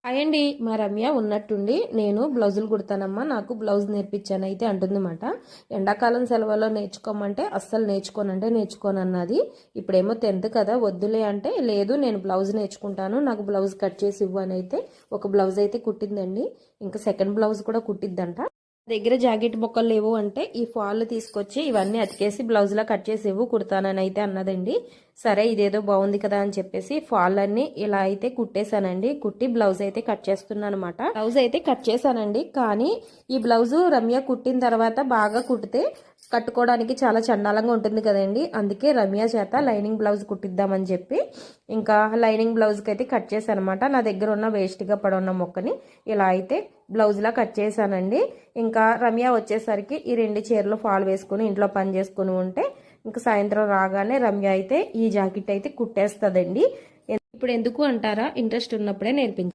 అయ్యండి మా రమ్య ఉన్నట్టుండి నేను బ్లౌజులు కుడతానమ్మా, నాకు బ్లౌజ్ నేర్పించాను అయితే అంటుందన్నమాట. ఎండాకాలం సెలవుల్లో నేర్చుకోమంటే అస్సలు నేర్చుకోనంటే నేర్చుకోనన్నది. ఇప్పుడేమో 10th కదా, వద్దులే అంటే లేదు నేను బ్లౌజ్ నేర్చుకుంటాను, నాకు బ్లౌజ్ కట్ చేసి ఇవ్వు అని అయితే ఒక బ్లౌజ్ అయితే కుట్టిందండి. ఇంకా సెకండ్ బ్లౌజ్ కూడా కుట్టిద్దంట. దగ్గర జాకెట్ బొక్కలు లేవు అంటే ఈ ఫాల్ తీసుకొచ్చి ఇవన్నీ అతికేసి బ్లౌజ్లా కట్ చేసి ఇవ్వు కుడతానని అయితే అన్నదండి. సరే ఇదేదో బాగుంది కదా అని చెప్పేసి ఫాల్ అన్ని ఇలా అయితే కుట్టేశానండి. కుట్టి బ్లౌజ్ అయితే కట్ చేస్తున్నాను అనమాట. బ్లౌజ్ అయితే కట్ చేశానండి. కానీ ఈ బ్లౌజు రమ్య కుట్టిన తర్వాత బాగా కుట్టితే కట్టుకోవడానికి చాలా చండాలంగా ఉంటుంది కదండి. అందుకే రమ్య చేత లైనింగ్ బ్లౌజ్ కుట్టిద్దామని చెప్పి ఇంకా లైనింగ్ బ్లౌజ్కి అయితే కట్ చేశాను అనమాట. నా దగ్గర ఉన్న వేస్ట్గా పడున్న మొక్కని ఇలా అయితే బ్లౌజ్లా కట్ చేశానండి. ఇంకా రమ్య వచ్చేసరికి ఈ 2 చీరలు ఫాల్ వేసుకుని ఇంట్లో పని చేసుకుని ఉంటే ఇంకా సాయంత్రం రాగానే రమ్య అయితే ఈ జాకెట్ అయితే కుట్టేస్తుందండి. ఇప్పుడు ఎందుకు అంటారా, ఇంట్రెస్ట్ ఉన్నప్పుడే నేర్పించాలి.